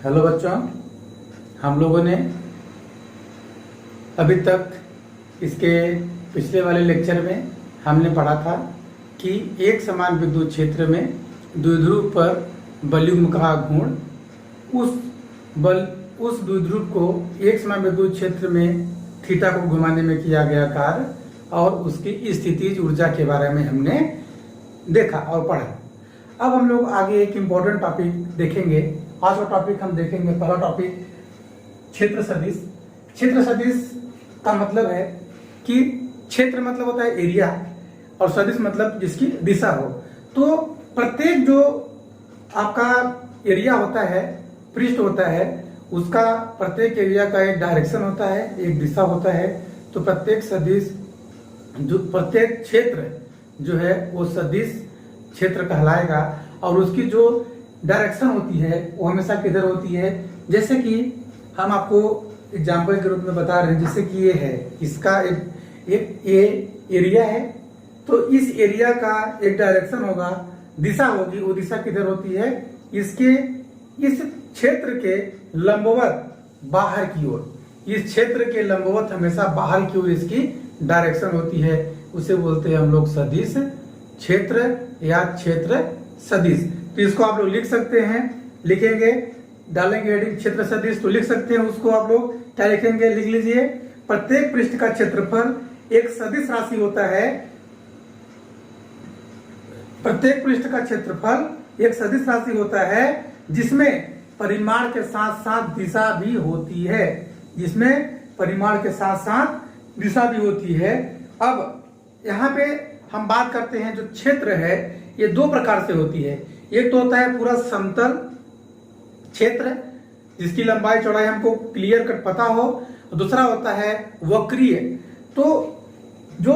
Hello बच्चों, हम लोगों ने अभी तक इसके पिछले वाले लेक्चर में हमने पढ़ा था कि एक समान विद्युत क्षेत्र में द्विध्रुव पर बलयुग्म का गुण उस द्विध्रुव को एक समान विद्युत क्षेत्र में थीटा को घुमाने में किया गया कार्य और उसकी स्थितिज ऊर्जा के बारे में हमने देखा और पढ़ा। अब हम लोग आगे एक इम्पोर्टेंट टॉपिक देखेंगे। आज का टॉपिक हम देखेंगे, पहला टॉपिक क्षेत्र सदिश। क्षेत्र सदिश का मतलब है कि क्षेत्र मतलब होता है एरिया और सदिश मतलब जिसकी दिशा हो। तो प्रत्येक जो आपका एरिया होता है, पृष्ठ होता है, उसका प्रत्येक एरिया का एक डायरेक्शन होता है, एक दिशा होता है। तो प्रत्येक सदिश जो प्रत्येक क्षेत्र जो है वो सदिश क्षेत्र कहलाएगा और उसकी जो डायरेक्शन होती है वो हमेशा किधर होती है। जैसे कि हम आपको एग्जाम्पल के रूप में बता रहे हैं, जैसे कि ये है, इसका एक एरिया है, तो इस एरिया का एक डायरेक्शन होगा, दिशा होगी, वो दिशा किधर होती है, इसके इस क्षेत्र के लंबवत बाहर की ओर। इस क्षेत्र के लंबवत हमेशा बाहर की ओर इसकी डायरेक्शन होती है, उसे बोलते हैं हम लोग सदिश क्षेत्र या क्षेत्र सदिश। तो इसको आप लोग लिख सकते हैं, लिखेंगे, डालेंगे हेडिंग क्षेत्र सदिश, तो लिख सकते हैं उसको आप लोग क्या लिखेंगे, लिख लीजिए। प्रत्येक पृष्ठ का क्षेत्रफल एक सदिश राशि होता है। प्रत्येक पृष्ठ का क्षेत्रफल एक सदिश राशि होता है जिसमें परिमाण के साथ साथ दिशा भी होती है, जिसमें परिमाण के साथ साथ दिशा भी होती है। अब यहाँ पे हम बात करते हैं, जो क्षेत्र है ये दो प्रकार से होती है। एक तो होता है पूरा समतल क्षेत्र जिसकी लंबाई चौड़ाई हमको क्लियर कट पता हो, और दूसरा होता है वक्रीय। तो जो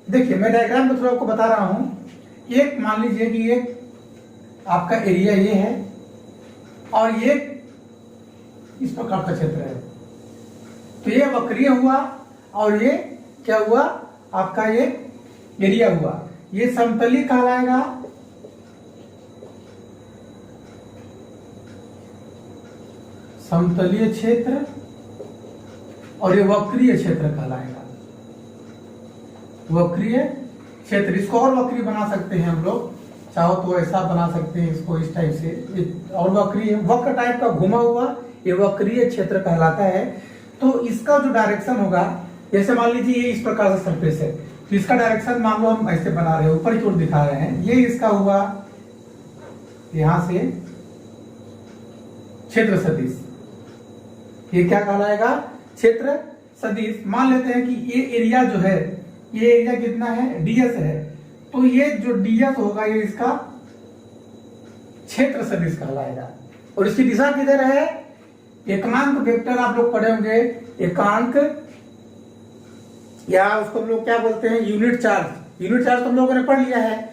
देखिए, मैं डायग्राम में थोड़ा आपको बता रहा हूं। एक मान लीजिए कि एक आपका एरिया ये है और ये इस प्रकार का क्षेत्र है, तो ये वक्रीय हुआ और ये क्या हुआ, आपका ये एरिया हुआ। ये समतली कहलाएगा, समतलीय क्षेत्र, और ये वक्रीय क्षेत्र कहलाएगा, वक्रीय क्षेत्र। इसको और वक्रीय बना सकते हैं हम लोग, चाहो तो ऐसा बना सकते हैं इसको, इस टाइप से, और वक्रीय वक्र टाइप का घुमा हुआ ये वक्रीय क्षेत्र कहलाता है। तो इसका जो डायरेक्शन होगा, जैसे मान लीजिए ये इस प्रकार से सरफेस है, तो इसका डायरेक्शन मान लो हम ऐसे बना रहे हैं, ऊपर की ओर दिखा रहे हैं, ये इसका हुआ यहां से क्षेत्र सदिश। ये क्या कहलाएगा, क्षेत्र सदिश। मान लेते हैं कि ये एरिया जो है, ये एरिया कितना है, डीएस है, तो ये जो डीएस होगा ये इसका क्षेत्र सदिश कहलाएगा। और इसकी दिशा किधर है, एकांक वेक्टर आप लोग पढ़े होंगे, एकांक, या उसको हम लोग क्या बोलते हैं, यूनिट चार्ज। यूनिट चार्ज तो हम लोगों ने पढ़ लिया है,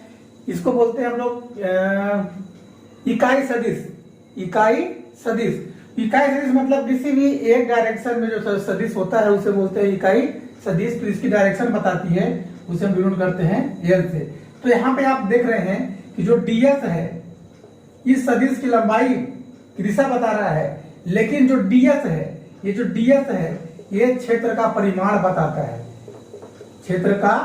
इसको बोलते हैं हम लोग इकाई सदिश। इकाई सदिश, इकाई सदिश मतलब किसी भी एक डायरेक्शन में जो सदिश होता है उसे बोलते हैं इकाई सदिश। तो इसकी डायरेक्शन बताती है, उसे हम डिनोट करते हैं एल से। तो यहाँ पे आप देख रहे हैं कि जो डीएस है, इस सदिश की लंबाई की दिशा बता रहा है, लेकिन जो डीएस है, ये जो डीएस है ये क्षेत्र का परिमाण बताता है, क्षेत्र का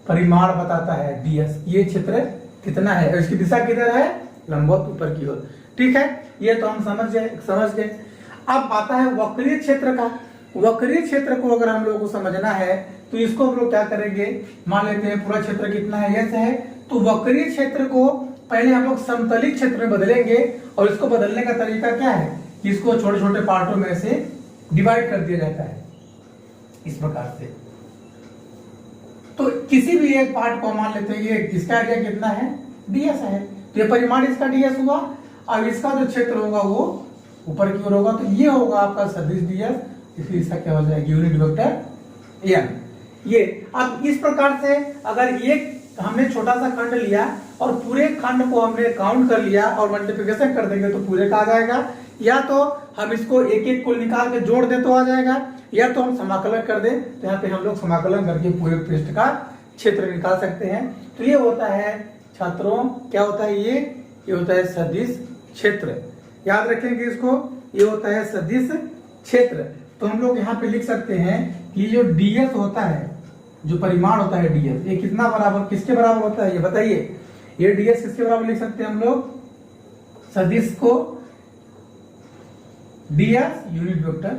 परिमाण बताता है डीएस। ये क्षेत्र कितना है और इसकी दिशा किधर है, लंबवत ऊपर की ओर। ठीक है, ये तो हम समझ गए। अब आता है वक्रीय क्षेत्र का। वक्रीय क्षेत्र को अगर हम लोगों को समझना है तो इसको हम लोग क्या करेंगे, मान लेते हैं पूरा क्षेत्र कितना है, एस है, तो वक्रीय क्षेत्र को पहले हम लोग समतली क्षेत्र में बदलेंगे। और इसको बदलने का तरीका क्या है कि इसको छोटे छोटे पार्टों में से डिवाइड कर दिया जाता है इस प्रकार से। तो किसी भी एक पार्ट को मान लेते हैं, ये इसका एरिया कितना है, डीएस है, तो ये परिमाण इसका डीएस हुआ। अब इसका जो क्षेत्र होगा वो ऊपर की ओर होगा, तो ये होगा आपका सदिश डीएस, इसलिए इसका क्या हो जाएगा, यूनिट वेक्टर एन। ये अब इस प्रकार से अगर एक हमने छोटा सा खंड लिया और पूरे खंड को हमने काउंट कर लिया और मल्टीप्लिकेशन कर देंगे तो पूरे का आ जाएगा, या तो हम इसको एक एक को निकाल के जोड़ दे तो आ जाएगा, या तो हम समाकलन कर दें, तो यहाँ पे हम लोग समाकलन करके पूरे पृष्ठ का क्षेत्र निकाल सकते हैं। तो ये होता है छात्रों, क्या होता है, ये होता है सदिश क्षेत्र, याद रखेंगे इसको, ये होता है सदिश क्षेत्र। तो हम लोग यहाँ पे लिख सकते हैं कि जो ds होता है, जो परिमाण होता है ds, ये कितना बराबर, किसके बराबर होता है ये बताइए। ये ds किसके बराबर लिख सकते हैं हम लोग, सदिश को ds unit vector,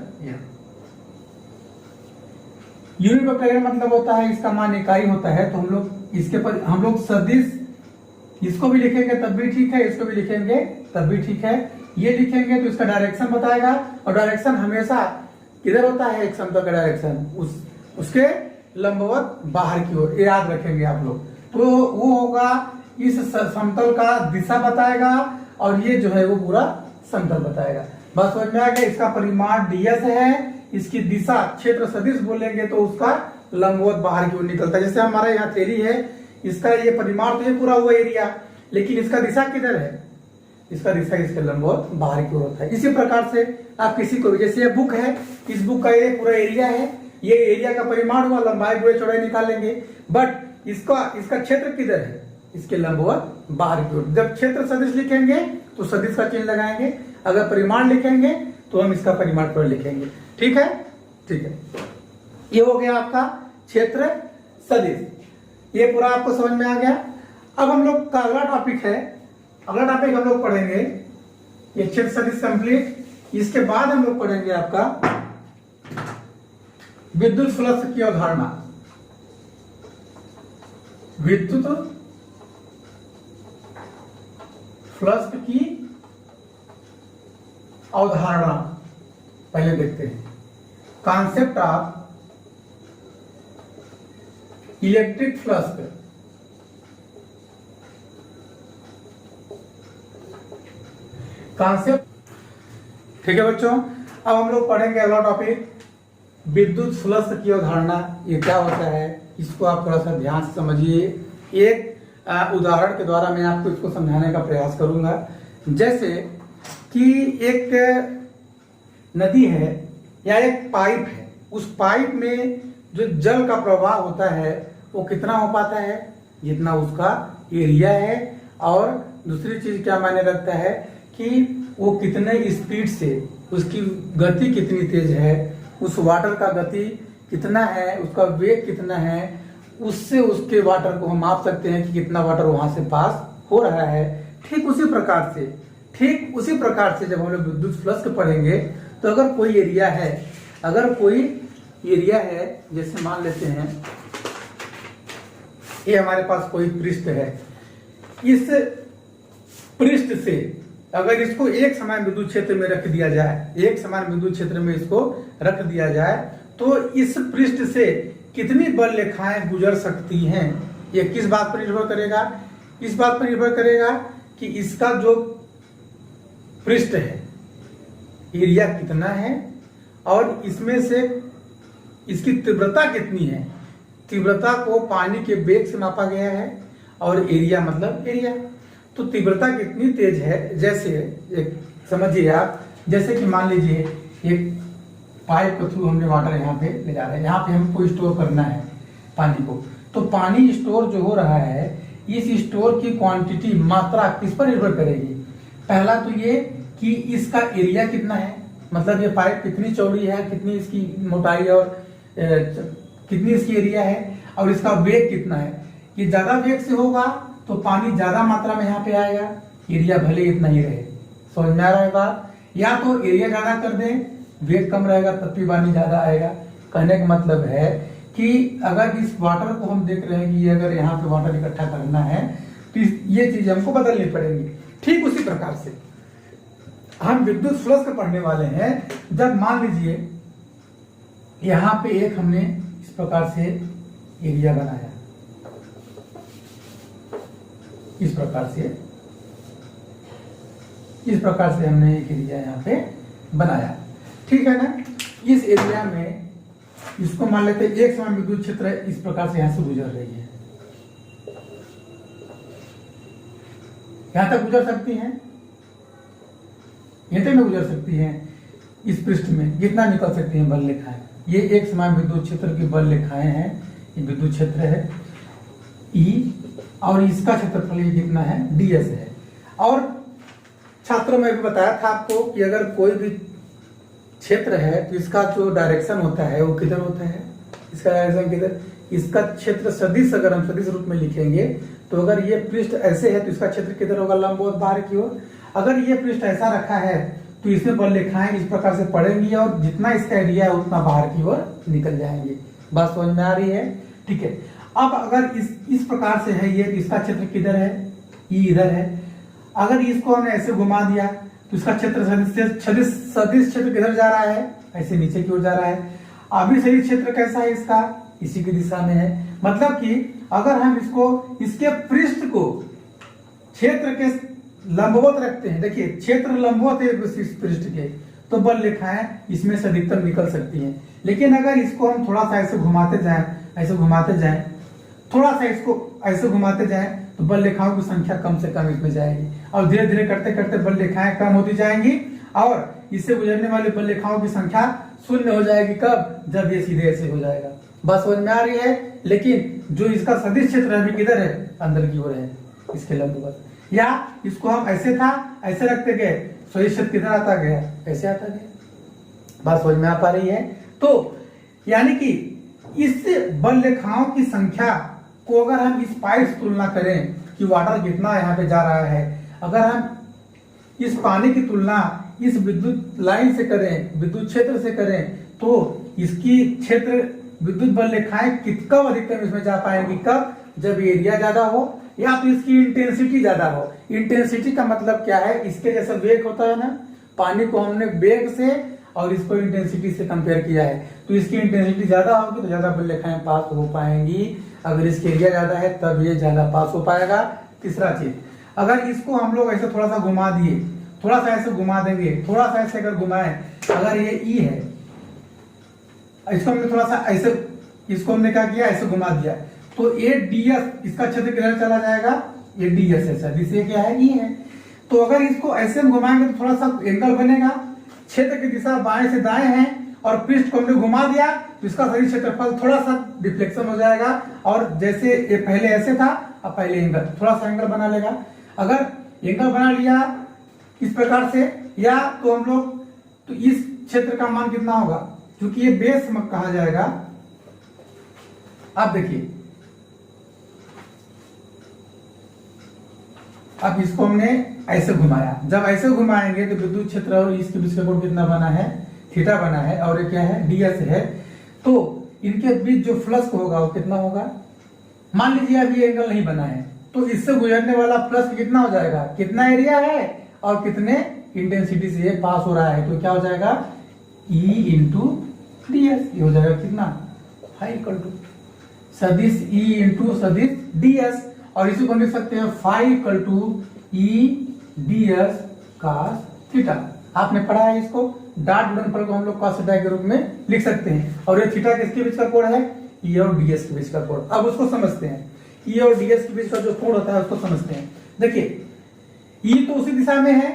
unit vector का मतलब होता है इसका मान इकाई होता है। तो हम लोग इसके पर हम लोग सदिश इसको भी लिखेंगे तब भी ठीक है, इसको भी लिखेंगे तब भी ठीक है। ये लिखेंगे तो इसका डायरेक्शन बताएगा, और डायरेक्शन हमेशा किधर होता है, एक समतल का डायरेक्शन उसके लंबवत बाहर की ओर, याद रखेंगे आप लोग। तो वो होगा इस समतल का दिशा बताएगा, और ये जो है वो पूरा समतल बताएगा। बस समझ में आ गया। इसका परिमाण ds है, इसकी दिशा क्षेत्र सदिश बोलेंगे तो उसका लंबवत बाहर की ओर निकलता है। जैसे हमारा यहाँ थैली है, इसका ये परिमाण तो ये पूरा हुआ एरिया, लेकिन इसका दिशा किधर है, इसका दिशा इसके लंबवत बाहर की ओर होता है। इसी प्रकार से आप किसी को भी, जैसे ये बुक है, इस बुक का ये पूरा एरिया है, ये एरिया का परिमाण हुआ, लंबाई गुणे चौड़ाई निकाल लेंगे, बट इसका क्षेत्र किधर है, इसके लंबवत बाहर की ओर। जब क्षेत्र सदिश लिखेंगे तो सदिश का चिन्ह लगाएंगे, अगर परिमाण लिखेंगे तो हम इसका परिमाण पर लिखेंगे। ठीक है, ठीक है। ये हो गया आपका क्षेत्र सदिश, ये पूरा आपको समझ में आ गया। अब हम लोग का अगला टॉपिक है, अगला टॉपिक हम लोग पढ़ेंगे ये क्षेत्र सदिश कंप्लीट। इसके बाद हम लोग पढ़ेंगे आपका विद्युत फ्लक्स की अवधारणा, विद्युत फ्लक्स की अवधारणा पहले देखते हैं। Concept of electric flux, concept. ठीक है बच्चों, अब हम लोग पढ़ेंगे अगला टॉपिक विद्युत फ्लक्स की अवधारणा। ये क्या होता है, इसको आप थोड़ा सा ध्यान से समझिए। एक उदाहरण के द्वारा मैं आपको इसको समझाने का प्रयास करूंगा। जैसे कि एक नदी है या एक पाइप है, उस पाइप में जो जल का प्रवाह होता है वो कितना हो पाता है, जितना उसका एरिया है। और दूसरी चीज क्या मायने रखता है कि वो कितने स्पीड से, उसकी गति कितनी तेज है, उस वाटर का गति कितना है, उसका वेग कितना है, उससे उसके वाटर को हम माप सकते हैं कि कितना वाटर वहां से पास हो रहा है। ठीक उसी प्रकार से जब हम लोग विद्युत फ्लक्स पढ़ेंगे तो अगर कोई एरिया है, जैसे मान लेते हैं ये हमारे पास कोई पृष्ठ है, इस पृष्ठ से अगर इसको एक समान विद्युत क्षेत्र में रख दिया जाए, एक समान विद्युत क्षेत्र में इसको रख दिया जाए, तो इस पृष्ठ से कितनी बल रेखाएं गुजर सकती हैं, ये किस बात पर निर्भर करेगा, इस बात पर निर्भर करेगा कि इसका जो पृष्ठ है, एरिया कितना है, और इसमें से इसकी तीव्रता कितनी है। तीव्रता को पानी के वेग से मापा गया है, और एरिया मतलब एरिया, तो तीव्रता कितनी तेज है। जैसे एक समझिए आप, जैसे कि मान लीजिए एक पाइप के थ्रू हमने वाटर यहाँ पे ले जा रहे हैं, यहाँ पे हमको स्टोर करना है पानी को, तो पानी स्टोर जो हो रहा है, इस स्टोर की क्वांटिटी, मात्रा किस पर निर्भर करेगी। पहला तो ये कि इसका एरिया कितना है, मतलब ये पाइप कितनी चौड़ी है, कितनी इसकी मोटाई और कितनी इसकी एरिया है, और इसका वेग कितना है। ये ज्यादा वेग से होगा तो पानी ज्यादा मात्रा में यहाँ पे आएगा, एरिया भले इतना ही रहे। समझ में आ रहा है बात, या तो एरिया ज्यादा कर दें, वेग कम रहेगा तब भी पानी ज्यादा आएगा। कहने का मतलब है कि अगर इस वाटर को हम देख रहे हैं कि अगर यहाँ पे वाटर इकट्ठा करना है तो ये चीज हमको बदलनी पड़ेगी। ठीक उसी प्रकार से हम विद्युत फ्लक्स पढ़ने वाले हैं। जब मान लीजिए यहाँ पे एक हमने इस प्रकार से एरिया बनाया, इस प्रकार से हमने एक एरिया यहाँ पे बनाया, ठीक है ना। इस एरिया में इसको मान लेते हैं एक समान विद्युत क्षेत्र इस प्रकार से यहाँ से गुजर रही है, यहां तक गुजर सकती हैं, यहां तक में गुजर सकती हैं। इस पृष्ठ में कितना निकल सकती हैं बल रेखाएं, ये एक समान विद्युत क्षेत्र की बल रेखाएं हैं। ये विद्युत क्षेत्र है ई, और इसका क्षेत्रफल ये कितना है ds है। और छात्रों में भी बताया था आपको कि अगर कोई भी क्षेत्र है तो इसका जो डायरेक्शन होता है वो किधर होता है, इसका डायरेक्शन किधर, इसका क्षेत्र सदिश अगर हम सदिश रूप में लिखेंगे तो अगर ये पृष्ठ ऐसे है तो इसका क्षेत्र किधर होगा, लंबवत बाहर की ओर। अगर ये पृष्ठ ऐसा रखा है तो इसमें बल रेखाएं इस प्रकार से पड़ेंगी और जितना इसका एरिया है उतना बाहर की ओर निकल जाएंगे। बात समझ में आ रही है? ठीक है। अब अगर इस प्रकार से है ये तो इसका क्षेत्र किधर है, ये इधर है। अगर इसको हमने ऐसे घुमा दिया तो इसका क्षेत्र सदिश क्षेत्र किधर जा रहा है, ऐसे नीचे की ओर जा रहा है। अभी सदिश क्षेत्र कैसा है इसका, इसी की दिशा में है। मतलब कि अगर हम इसको इसके पृष्ठ को क्षेत्र के लंबवत रखते हैं, देखिए क्षेत्र लंबवत है इस पृष्ठ के, तो बल रेखाएं इसमें से अधिकतम निकल सकती हैं। लेकिन अगर इसको हम थोड़ा सा ऐसे घुमाते जाएं, ऐसे घुमाते जाएं, थोड़ा सा इसको ऐसे घुमाते जाएं तो बल रेखाओं की संख्या कम से कम इसमें जाएगी और धीरे धीरे करते करते बल रेखाएं कम होती जाएंगी और इससे गुजरने वाली बल रेखाओं की संख्या शून्य हो जाएगी। कब? जब ये सीधे ऐसे हो जाएगा। बस समझ में आ रही है? लेकिन जो इसका सदिश क्षेत्र अभी किधर है, अंदर की ओर है, इसके लंबवत। या इसको हम ऐसे था ऐसे रखते गए, सदिश क्षेत्र किधर आता गया, ऐसे आता गया। बात समझ में आ पा रही है? तो यानी कि इस बल रेखाओं की संख्या को अगर हम इस पाइप से तुलना करें कि वाटर कितना यहाँ पे जा रहा है, अगर हम इस पानी की तुलना इस विद्युत लाइन से करें, विद्युत क्षेत्र से करें, तो इसकी क्षेत्र विद्युत बल रेखाएं कब अधिकतम इसमें जा पाएंगी, कब? जब एरिया ज्यादा हो या तो इसकी इंटेंसिटी ज्यादा हो। इंटेंसिटी का मतलब क्या है, इसके जैसा वेग होता है ना, पानी को हमने वेग से और इसको इंटेंसिटी से कंपेयर किया है, तो इसकी इंटेंसिटी ज्यादा होगी तो ज्यादा बल रेखाएं पास हो पाएंगी। अगर इसकी एरिया ज्यादा है तब ये ज्यादा पास हो पाएगा। तीसरा चीज, अगर इसको हम लोग ऐसे थोड़ा सा घुमा दिए, थोड़ा सा ऐसे घुमा देंगे, थोड़ा सा ऐसे अगर घुमाएं, अगर ये ई है, इसको हमने थोड़ा सा ऐसे, इसको हमने क्या किया, ऐसे घुमा दिया, तो ये डीएस इसका क्षेत्र किधर चला जाएगा, ये डीएस है सर, जिसे क्या है, ई है। तो अगर इसको ऐसे हम घुमाएंगे तो थोड़ा सा एंगल बनेगा, क्षेत्र की दिशा बाएं से दाएं है और पृष्ठ को हमने घुमा दिया तो इसका सही क्षेत्रफल थोड़ा सा डिफ्लेक्शन हो जाएगा और जैसे ये पहले ऐसे था, अब पहले एंगल, थोड़ा सा एंगल बना लेगा। अगर एंगल बना लिया इस प्रकार से, या तो हम लोग तो इस क्षेत्र का मान कितना होगा, क्योंकि ये बेस कहा जाएगा। आप देखिए, अब इसको हमने ऐसे घुमाया, जब ऐसे घुमाएंगे तो विद्युत क्षेत्र और इसके बीच का कोण कितना बना है, थीटा बना है, और ये क्या है, डीएस है। तो इनके बीच जो फ्लक्स होगा वो कितना होगा, मान लीजिए अभी एंगल नहीं बना है तो इससे गुजरने वाला फ्लक्स कितना हो जाएगा, कितना एरिया है और कितने इंटेंसिटी से ये पास हो रहा है, तो क्या हो जाएगा, ई इंटू डीएस। ये हो जाएगा कितना, फाई इक्वल टू सदिश ई इंटू सदिश डीएस, और इसी को लिख सकते हैं phi equal to E DS cos theta. आपने पढ़ा है इसको, डॉट गुणनफल को हम लोग कॉस थीटा के रूप में लिख सकते हैं, और ये थीटा किसके बीच का कोण है, ई और डीएस के बीच का कोण। अब उसको समझते हैं, ई और डीएस के बीच का जो कोण होता है उसको समझते हैं। देखिए, ई तो उसी दिशा में है,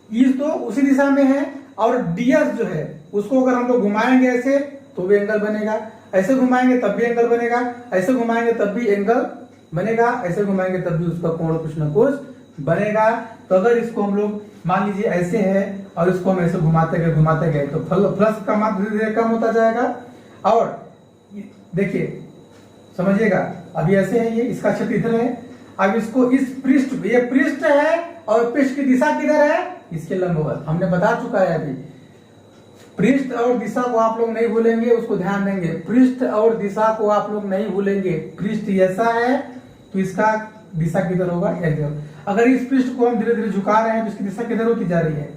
ई तो उसी दिशा में है, और डीएस जो है उसको अगर हम लोग घुमाएंगे ऐसे तो भी एंगल बनेगा, ऐसे घुमाएंगे तब भी एंगल बनेगा, ऐसे घुमाएंगे तब भी एंगल बनेगा, ऐसे घुमाएंगे तब भी उसका कोण कुछ न कुछ बनेगा। तो अगर इसको हम लोग मान लीजिए ऐसे है और इसको हम ऐसे घुमाते गए तो फ्लक्स का मान धीरे धीरे कम होता जाएगा। और देखिए समझिएगा, अभी ऐसे है, ये इसका क्षेत्र इधर है, अब इसको इस पृष्ठ, ये पृष्ठ है और पृष्ठ की दिशा किधर है, इसके लंबवत। हमने बता चुका है अभी, पृष्ठ और दिशा को आप लोग नहीं भूलेंगे, उसको ध्यान देंगे। पृष्ठ और दिशा को आप लोग नहीं भूलेंगे। पृष्ठ ऐसा है तो इसका दिशा किधर होगा, इधर। अगर इस पृष्ठ को हम धीरे धीरे झुका रहे हैं तो इसकी दिशा किधर होती जा रही है,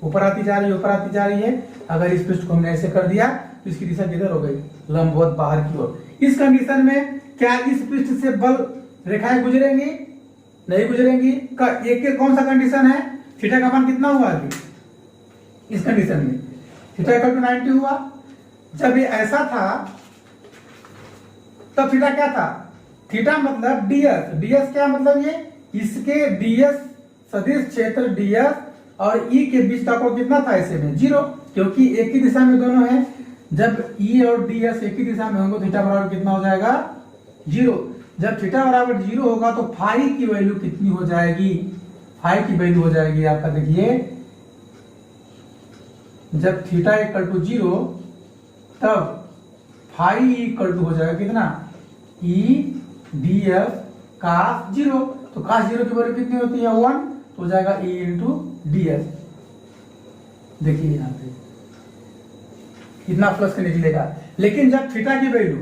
ऊपर आती जा रही है, ऊपर आती जा रही है। अगर इस पृष्ठ को हमने ऐसे कर दिया तो इसकी दिशा किधर हो गई, लंबवत बाहर की ओर। इस कंडीशन में क्या इस पृष्ठ से बल रेखाएं गुजरेंगी, नहीं गुजरेंगी। एक कौन सा कंडीशन है, थीटा का मान कितना हुआ अभी इस कंडीशन में, थीटा इक्वल टू 90 हुआ। जब ये ऐसा था तब थीटा क्या था, थीटा मतलब डीएस। डीएस क्या मतलब, ये इसके डीएस सदिश क्षेत्र डीएस और ई के बीच का कोण कितना था, ऐसे में 0, क्योंकि एक ही दिशा में दोनों हैं। जब ई और डीएस एक ही दिशा में होंगे थीटा बराबर कितना हो जाएगा, 0। जब थीटा बराबर 0 होगा तो फाई की वैल्यू कितनी हो जाएगी, फाई की वैल्यू हो जाएगी आपका, देखिए जब थीटा इक्वल टू 0 तब फाई इक्वल टू हो जाएगा कितना, ई डी एफ कास 0। तो कास 0 की वैल्यू कितनी होती है 1, तो हो जाएगा ई इंटू डी एफ। देखिए यहाँ पे कितना प्लस का निकलेगा। लेकिन जब थीटा की वैल्यू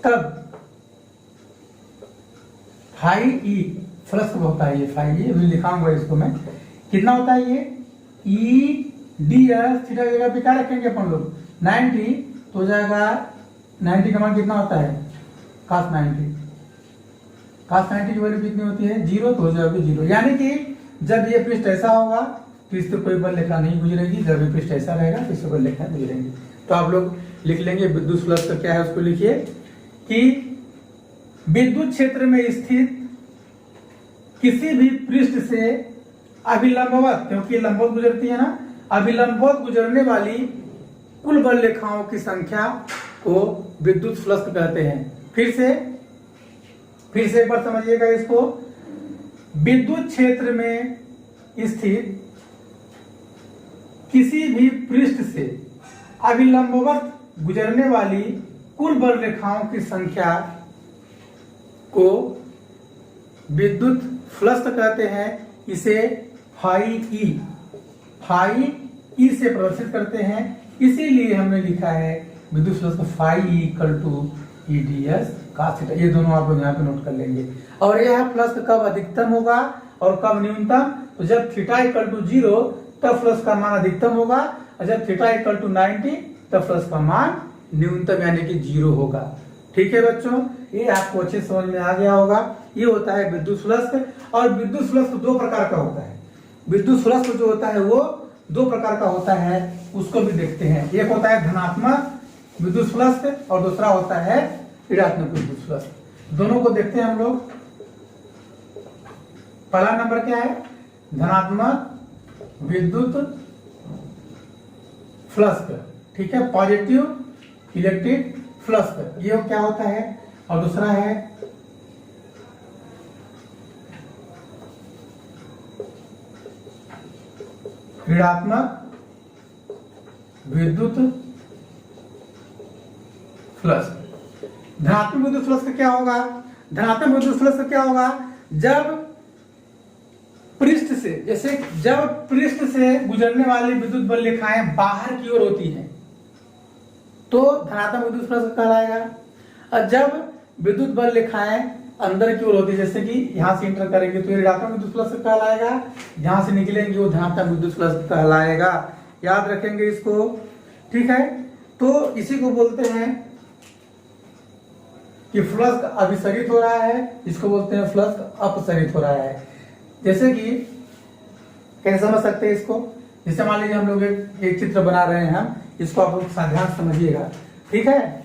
तब फाई ई प्लस होता है, ये फाई ई अभी लिखाऊंगा इसको मैं, कितना होता है ये ई डी एस थीटा की जगह पे क्या रखेंगे अपन लोग 90, तो हो जाएगा 90 का मान कितना होता है cos 90। cos 90 की वैल्यू कितनी होती है 0, तो हो जाएगी 0। यानी कि जब ये पृष्ठ ऐसा होगा तो इस पर कोई बल रेखा नहीं गुजरेगी, जब ये पृष्ठ ऐसा रहेगा तो इस पर बल रेखा गुजरेंगी। तो आप लोग लिख लेंगे विद्युत फ्लक्स का क्या है, उसको लिखिए कि विद्युत क्षेत्र में स्थित किसी भी पृष्ठ से अभिलंबवत, क्योंकि लंबवत गुजरती है ना, अभिलंबवत गुजरने वाली कुल बल रेखाओं की संख्या को विद्युत फ्लक्स कहते हैं। फिर से एक बार समझिएगा इसको, विद्युत क्षेत्र में स्थित किसी भी पृष्ठ से अभिलंबवत गुजरने वाली कुल बल रेखाओं की संख्या को विद्युत फ्लक्स कहते हैं। इसे फाई ई से प्रदर्शित करते हैं, इसीलिए हमने लिखा है विद्युत flux phi E equal to E D S cos theta. ये दोनों आप लोग यहाँ पे नोट कर लेंगे। और यह फ्लक्स कब अधिकतम होगा और कब न्यूनतम, तो जब थीटा इक्वल टू 0 तब फ्लक्स का मान अधिकतम होगा, और जब थीटा इक्वल टू 90 तब फ्लक्स का मान न्यूनतम यानी कि 0 होगा। ठीक है बच्चों, ये आपको अच्छे समझ में आ गया होगा। ये होता है विद्युत फ्लक्स। और विद्युत फ्लक्स दो प्रकार का होता है। विद्युत फ्लक्स जो होता है वो दो प्रकार का होता है, उसको भी देखते हैं। एक होता है धनात्मक विद्युत फ्लक्स और दूसरा होता है ऋणात्मक विद्युत फ्लक्स। दोनों को देखते हैं हम लोग। पहला नंबर क्या है, धनात्मक विद्युत फ्लक्स, ठीक है, पॉजिटिव इलेक्ट्रिक फ्लक्स, ये क्या होता है। और दूसरा है ऋणात्मक विद्युत फ्लक्स। धनात्मक विद्युत फ्लक्स का क्या होगा, धनात्मक विद्युत फ्लक्स का क्या होगा, जब पृष्ठ से, जैसे जब पृष्ठ से गुजरने वाली विद्युत बल रेखाएं बाहर की ओर होती हैं तो धनात्मक विद्युत फ्लक्स कहलाएगा। और जब विद्युत बल रेखाएं अंदर की ओर होती है, जैसे कि यहां से इंटर करेंगे तो ये ऋणात्मक विद्युत फ्लक्स कहलाएगा, जहां से निकलेंगे वो धनात्मक विद्युत फ्लक्स कहलाएगा। याद रखेंगे इसको, ठीक है। तो इसी को बोलते हैं कि फ्लक्स अभिसरित हो रहा है, इसको बोलते हैं फ्लक्स अपसरित हो रहा है। जैसे कि कैसे समझ सकते हैं इसको, जैसे मान लीजिए हम लोग एक चित्र बना रहे हैं, हम इसको आप लोग ध्यान समझिएगा, ठीक है।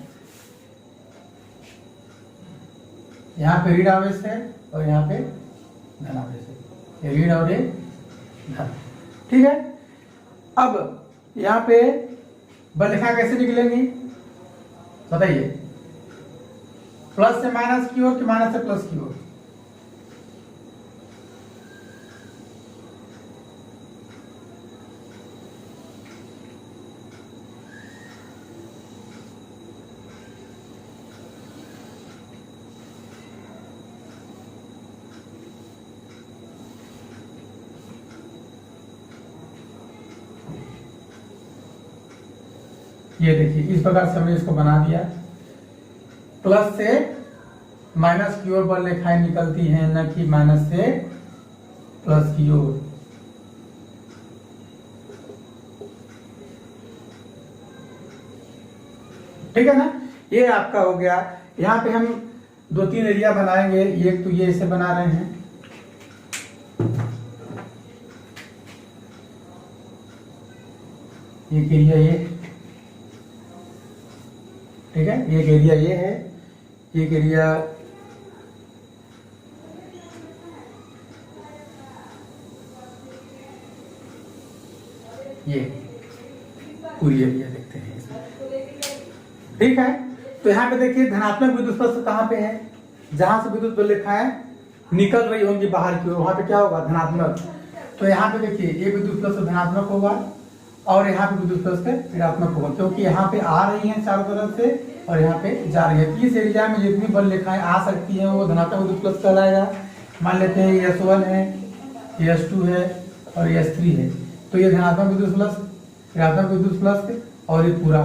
यहाँ पे ऋण आवेश है और यहाँ पे धन आवेश है, ये ऋण और ये धन, ठीक है। अब यहाँ पे बल रेखा कैसे निकलेंगी बताइए, प्लस से माइनस की ओर कि माइनस से प्लस की ओर। ये देखिए इस प्रकार से हमने इसको बना दिया, प्लस से माइनस की ओर बल रेखाएं निकलती हैं, न कि माइनस से प्लस की ओर। ठीक है ना, ये आपका हो गया। यहाँ पे हम 2-3 एरिया बनाएंगे। एक तो ये ऐसे बना रहे हैं, एक एरिया ये, ठीक है, एक एरिया ये है, एक एरिया ये, पूरी एरिया देखते हैं इसमें, ठीक है। तो यहाँ पे देखिए धनात्मक विद्युत फ्लक्स कहाँ पे है, जहां से विद्युत बल रेखाएं निकल रही होंगी बाहर की ओर, वहां पे क्या होगा, धनात्मक। तो यहाँ पे देखिए ये विद्युत प्लस धनात्मक होगा और यहाँ पे विद्युत प्लस ऋणात्मक होगा, क्योंकि यहाँ पे आ रही है चारों तरफ से और यहाँ पे जा रही है। इस एरिया में जितनी बल रेखाएं आ सकती हैं वो धनात्मक विद्युत प्लस कहलाएगा। मान लेते हैं S1 है, S2 है और S3 है, तो ये धनात्मक विद्युत प्लस, ऋणात्मक विद्युत प्लस और ये पूरा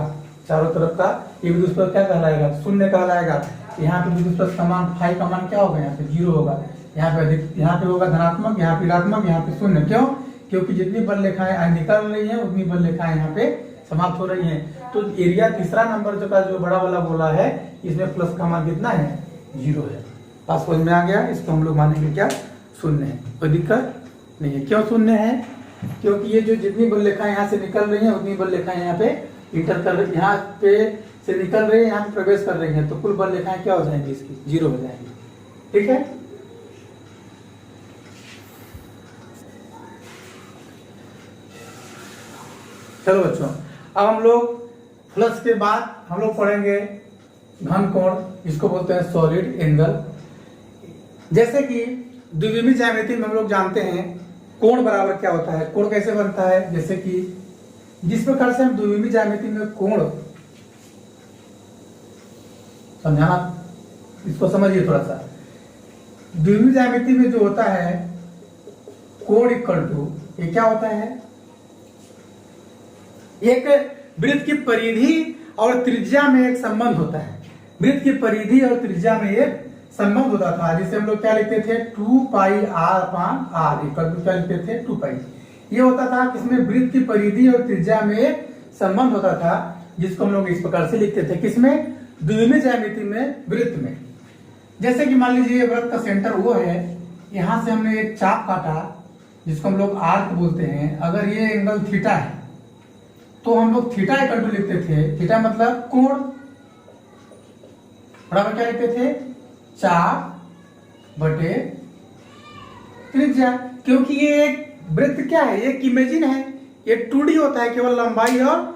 चारों तरफ का ये विद्युत प्लस क्या कहलाएगा, शून्य कहलाएगा। यहाँ पे विद्युत प्लस का मान फाई का मान क्या होगा, यहाँ पे 0 होगा। यहाँ पे अधिक, यहाँ पे होगा धनात्मक, यहाँ पे ऋणात्मक, यहाँ पे शून्य। क्यों? क्योंकि जितनी बल रेखाएं निकल रही हैं उतनी बल रेखाएं यहाँ पे समाप्त हो रही हैं। तो एरिया तीसरा नंबर जो बड़ा वाला गोला है इसमें प्लस का मान कितना है, 0 है। पास समझ में आ गया। इसको हम लोग मानेंगे क्या, शून्य है, कोई दिक्कत नहीं है। क्यों शून्य है? क्योंकि ये जो जितनी बल रेखाएं यहाँ से निकल रही हैं उतनी बल रेखाएं यहाँ पे इंटर कर रही, यहाँ पे से निकल रही है, यहाँ पे प्रवेश कर रही है, तो कुल बल रेखाएं क्या हो जाएंगी, इसकी 0 हो जाएंगी। ठीक है। चलो बच्चों, अब हम लोग प्लस के बाद हम लोग पढ़ेंगे घन कोण, इसको बोलते हैं सॉलिड एंगल। जैसे कि द्विविमीय ज्यामिति में हम लोग जानते हैं कोण बराबर क्या होता है, कोण कैसे बनता है। जैसे कि जिस प्रकार से हम द्विविमीय ज्यामिति में कोण, समझाना, इसको समझिए थोड़ा सा। द्विविमीय ज्यामिति में जो होता है कोण इक्वल टू, ये क्या होता है, एक वृत्त की परिधि और त्रिज्या में एक संबंध होता है। वृत्त की परिधि और त्रिज्या में एक संबंध होता था, जिसे हम लोग क्या लिखते थे, 2πr/r इक्वल टू क्या लिखते थे, 2π। ये होता था किसमें, वृत्त की परिधि और त्रिज्या में एक संबंध होता था, जिसको हम लोग इस प्रकार से लिखते थे, किसमें, द्विविमीय ज्यामिति में, वृत्त में। जैसे कि मान लीजिए वृत्त का सेंटर वो है, यहां से हमने एक चाप काटा जिसको हम लोग आर्क बोलते हैं। अगर ये एंगल थीटा है तो हम लोग थीटा इक्वल टू लिखते थे, थीटा मतलब कोण, बराबर क्या लिखते थे, चाप बटे त्रिज्या। क्योंकि ये एक वृत्त क्या है, एक इमेजिन है, ये 2D होता है, केवल लंबाई और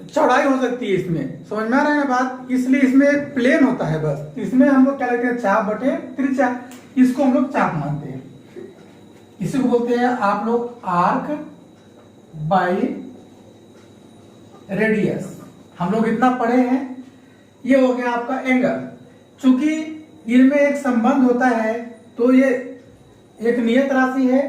चौड़ाई हो सकती है इसमें, समझ में आ रहा है बात। इसलिए इसमें प्लेन होता है बस, इसमें हम लोग क्या लिखते हैं, चाप बटे त्रिज्या। इसको हम लोग चाप मानते हैं, इसी को बोलते हैं आप लोग आर्क बाय रेडियस। हम लोग इतना पढ़े हैं। ये हो गया आपका एंगल। चूंकि इनमें एक संबंध होता है तो ये एक नियत राशि है,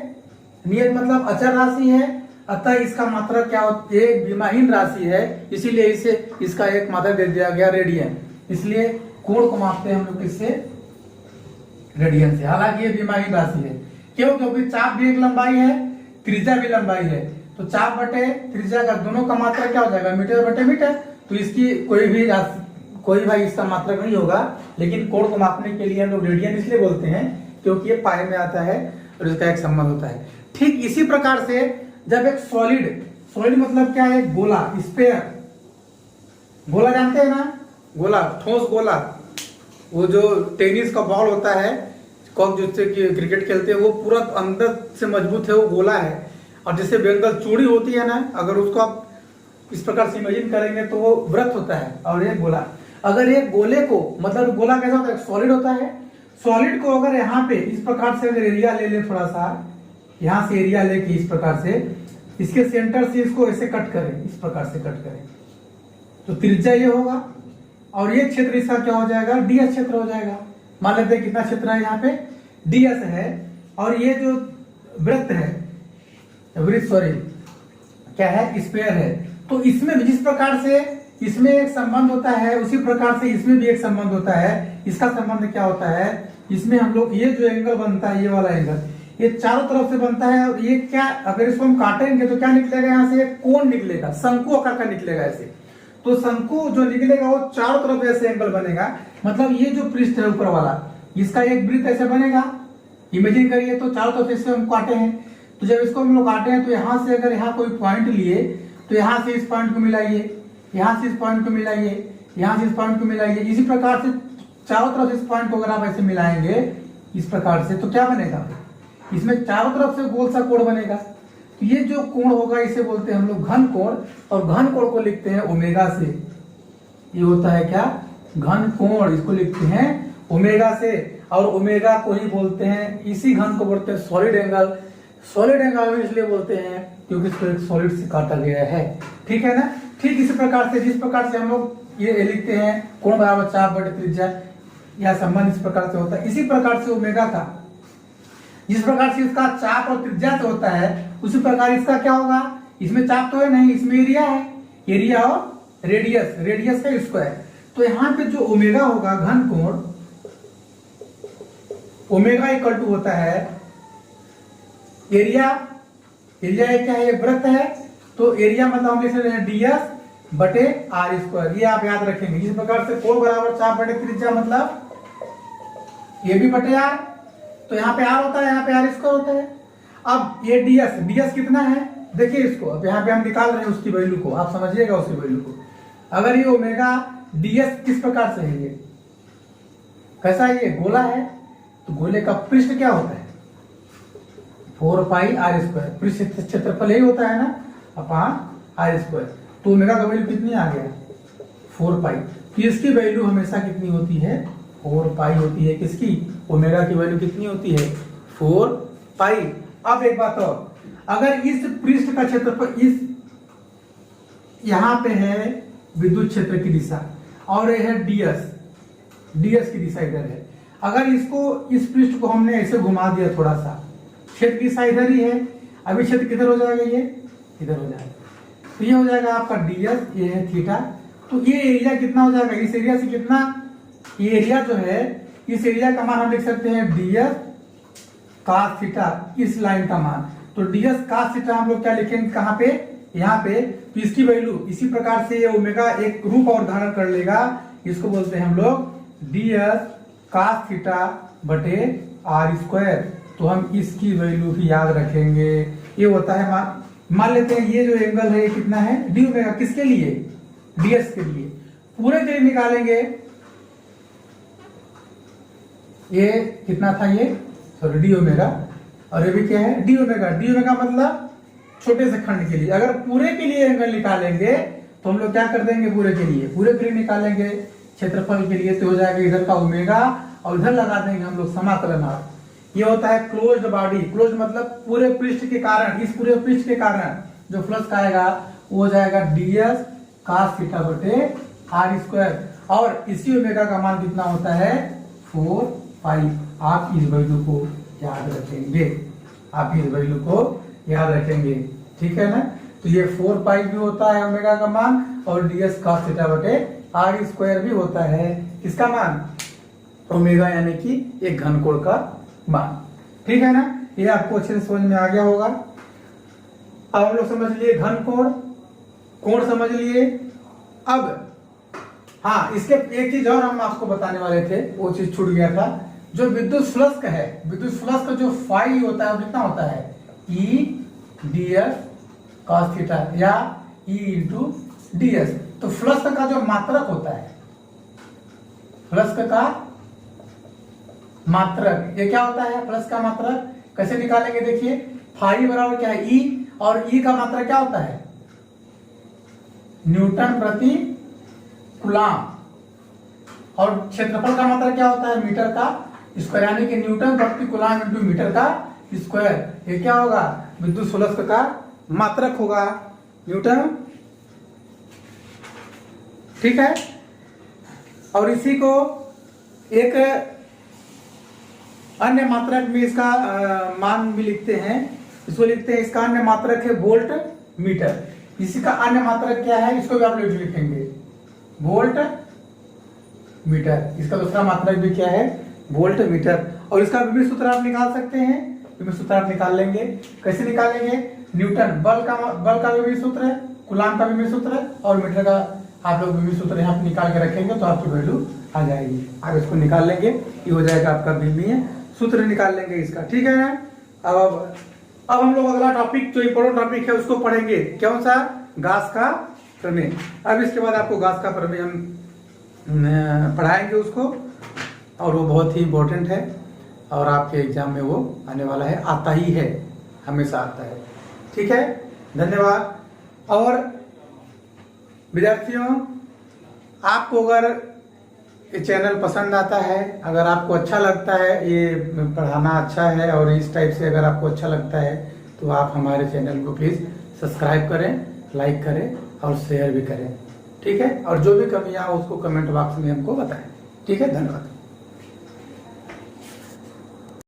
नियत मतलब अचर राशि है, अतः इसका मात्रक क्या होता है, एक विमाहीन राशि है, इसीलिए इसे इसका एक मात्रक दे दिया गया रेडियन। इसलिए कोण को मापते हैं हम लोग किससे, रेडियन से। हालांकि ये विमाहीन राशि है, क्यों, क्योंकि चाप भी एक लंबाई है, त्रिज्या भी लंबाई है, तो चाप बटे त्रिज्या का दोनों का मात्रक क्या हो जाएगा, मीटर बटे मीटर। तो इसकी कोई भाई इसका मात्रक नहीं होगा, लेकिन कोण को मापने के लिए हम लोग रेडियन इसलिए बोलते हैं क्योंकि ये पाई में आता है और इसका एक संबंध होता है। ठीक इसी प्रकार से जब एक सॉलिड मतलब क्या है, गोला, स्फीयर, गोला जानते हैं ना, गोला, ठोस गोला, वो जो टेनिस का बॉल होता है, कॉक जिससे कि क्रिकेट खेलते हैं, वो पूरा अंदर से मजबूत है, वो गोला है। और जैसे बेंगल चूड़ी होती है ना, अगर उसको आप इस प्रकार से इमेजिन करेंगे तो वो वृत्त होता है और ये गोला। अगर ये गोले को, मतलब गोला कैसा होता है, सॉलिड होता है, सॉलिड को अगर यहाँ पे इस प्रकार से अगर एरिया ले ले, थोड़ा सा यहाँ से एरिया लेके इस प्रकार से इसके सेंटर से इसको ऐसे कट करें, इस प्रकार से कट करें, तो त्रिज्या ये होगा और ये क्षेत्र इसका क्या हो जाएगा, ds क्षेत्र हो जाएगा। मान लेते हैं कितना क्षेत्र है यहाँ पे, ds है। और ये जो वृत्त है, वृत्त सॉरी क्या है, स्फीयर है, तो इसमें भी जिस प्रकार से इसमें एक संबंध होता है उसी प्रकार से इसमें भी एक संबंध होता है। इसका संबंध क्या होता है, इसमें हम लोग ये जो एंगल बनता है, ये वाला एंगल, ये चारों तरफ से बनता है। और ये क्या, अगर इसको हम काटेंगे तो क्या निकलेगा, यहाँ से एक कोण निकलेगा, शंकु आकार का निकलेगा ऐसे। तो शंकु जो निकलेगा वो चारों तरफ ऐसे एंगल बनेगा। मतलब ये जो पृष्ठ है ऊपर वाला, इसका एक वृत्त ऐसे बनेगा, इमेजिन करिए। तो चारों तरफ से हम काटे हैं, तो जब इसको हम लोग काटे हैं तो यहाँ से अगर यहाँ कोई पॉइंट लिए तो यहाँ से इस पॉइंट को मिलाइए, यहाँ से इस पॉइंट को मिलाइए, यहाँ से इस पॉइंट को मिलाइए। इसी प्रकार से चारों तरफ से इस पॉइंट को अगर आप ऐसे मिलाएंगे इस प्रकार से, तो क्या बनेगा, इसमें चारों तरफ से गोल सा कोण बनेगा। तो ये जो कोण होगा इसे बोलते हैं हम लोग घन कोण, और घन कोण को लिखते हैं ओमेगा से। ये होता है क्या, घन कोण, इसको लिखते हैं ओमेगा से। और ओमेगा को ही बोलते हैं, इसी घन को बोलते हैं सॉलिड एंगल। सॉलिड एंगल इसलिए बोलते हैं क्योंकि इसको एक सॉलिड से काटा गया है, ठीक है ना। ठीक इसी प्रकार से, जिस प्रकार से हम लोग ये लिखते हैं कोण बराबर चाप बटे त्रिज्या, यह संबंध इस प्रकार से होता है, इसी प्रकार से ओमेगा का जिस प्रकार से इसका चाप और त्रिज्या से होता है उसी प्रकार इसका क्या होगा, इसमें चाप तो है नहीं, इसमें एरिया है, एरिया और रेडियस, रेडियस का स्क्वायर। तो यहाँ पे जो ओमेगा होगा घन कोण, ओमेगा इक्वल टू होता है एरिया, एरिया ये क्या है, ये वृत्त है, तो एरिया मतलब हम लिख रहे हैं ds बटे आर स्क्वायर, ये आप याद रखेंगे। इस प्रकार से कोण बराबर चाप बटे त्रिज्या मतलब ए बी बटे आर, तो यहाँ पे आर होता है, यहाँ पे आर स्क्वायर होता है। अब ये ds, ds कितना है देखिए इसको, अब यहाँ पे हम निकाल रहे हैं उसकी वैल्यू को, आप समझिएगा उसकी वैल्यू को। अगर ये ओमेगा ds किस प्रकार से है, ये कैसा है, ये गोला है, तो गोले का पृष्ठ क्या होता है 4 पाई आर स्क्वायर, पृष्ठ क्षेत्रफल यही होता है ना अपान आर स्क्वायर। तो ओमेगा का वैल्यू कितनी आ गया 4 पाई, तो इसकी वैल्यू हमेशा कितनी होती है 4 पाई होती है, किसकी, ओमेगा की वैल्यू कितनी होती है 4 पाई। अब एक बात और, अगर इस पृष्ठ का क्षेत्रफल इस यहां पे है विद्युत क्षेत्र की दिशा और यह है ds की दिशा इधर है, अगर इसको इस पृष्ठ को हमने ऐसे घुमा दिया थोड़ा सा, क्षेत्र की दिशा इधर ही है, अभी क्षेत्र किधर हो जाएगा, ये इधर हो जाएगा, तो ये हो जाएगा आपका ds, ये है थीटा। तो ये एरिया कितना हो जाएगा, इस एरिया से कितना, ये एरिया जो है इस एरिया का मान हम लिख सकते हैं ds cos थीटा, इस लाइन का मान, तो ds cos थीटा हम लोग क्या लिखेंगे कहाँ पे, यहाँ पे, तो इसकी वैल्यू इसी प्रकार से ये ओमेगा एक रूप और धारण कर लेगा, इसको बोलते हैं हम लोग ds cos थीटा बटे आर स्क्वायर। तो हम इसकी वैल्यू भी याद रखेंगे, ये होता है मान लेते हैं ये जो एंगल है ये कितना है डी ओमेगा, किसके लिए, ds के लिए, पूरे के लिए निकालेंगे, ये कितना था ये सॉरी डी ओमेगा, और ये भी क्या है डी ओमेगा, डी ओमेगा मतलब छोटे से खंड के लिए। अगर पूरे के लिए एंगल निकालेंगे तो हम लोग क्या कर देंगे, पूरे के लिए निकालेंगे क्षेत्रफल के लिए, तो हो जाएगा इधर का ओमेगा और इधर लगा देंगे हम लोग समाकलन आर। ये होता है क्लोज्ड बॉडी, क्लोज्ड मतलब पूरे पृष्ठ के कारण, इस पूरे पृष्ठ के कारण जो फ्लक्स आएगा वो हो जाएगा ds cos थीटा बटे आर स्क्वायर, और इसी ओमेगा का मान कितना होता है 4 पाई। आप इस वैल्यू को याद रखेंगे, आप इस वैल्यू को याद रखेंगे, ठीक है ना। तो ये 4 पाई भी होता है ओमेगा का मान, और ds cos थीटा बटे आर स्क्वायर भी होता है, किसका मान, ओमेगा यानी कि एक घनकोण का मान, ठीक है ना। ये आपको अच्छे से समझ में आ गया होगा। अब हम लोग समझ लिए घन कोण, कोण समझ लिए। अब हाँ, इसके एक चीज और हम आपको बताने वाले थे, वो चीज छूट गया था, जो विद्युत फ्लक्स है, विद्युत फ्लक्स का जो फाई होता है वो कितना होता है E ds cos थीटा या E इंटू ds। तो फ्लक्स का जो मात्रक होता है, फ्लक्स का मात्रक, ये क्या होता है फ्लक्स का मात्रक, कैसे निकालेंगे देखिए, फाई बराबर क्या है E, और E का मात्रक क्या होता है न्यूटन प्रति कूलम, और क्षेत्रफल का मात्रक क्या होता है मीटर का स्क्वायर, यानी कि न्यूटन प्रति कूलम इंटू मीटर का स्क्वायर। ये क्या होगा विद्युत फ्लक्स का मात्रक होगा न्यूटन, ठीक है। और इसी को एक अन्य मात्रक में इसका मान भी लिखते हैं, इसको लिखते हैं, इसका अन्य मात्रक है वोल्ट मीटर। इसी का अन्य मात्रक क्या है, इसको भी आप लोग लिखेंगे वोल्ट मीटर। इसका दूसरा मात्रक भी क्या है वोल्ट मीटर, और इसका विभव सूत्र आप निकाल सकते हैं, विभव सूत्र आप निकाल लेंगे। कैसे निकालेंगे, न्यूटन बल का विभव सूत्र है, कूलम का विभव सूत्र है, और मीटर का आप लोग विभव सूत्र यहाँ पे निकाल के रखेंगे तो आपकी वैल्यू आ जाएगी। आप इसको निकाल लेंगे, ये हो जाएगा आपका विभव सूत्र, निकाल लेंगे इसका, ठीक है ना। अब हम लोग अगला टॉपिक जो इंपॉर्टेंट टॉपिक है उसको पढ़ेंगे, कौन सा, गास का प्रमेय। अब इसके बाद आपको गास का प्रमेय हम पढ़ाएंगे उसको, और वो बहुत ही इंपॉर्टेंट है और आपके एग्जाम में वो आने वाला है, आता ही है, हमेशा आता है, ठीक है। धन्यवाद। और विद्यार्थियों, आपको अगर ये चैनल पसंद आता है, अगर आपको अच्छा लगता है, ये पढ़ाना अच्छा है और इस टाइप से अगर आपको अच्छा लगता है तो आप हमारे चैनल को प्लीज़ सब्सक्राइब करें, लाइक करें और शेयर भी करें। ठीक है, और जो भी कमियां हो उसको कमेंट बॉक्स में हमको बताएं। ठीक है, धन्यवाद।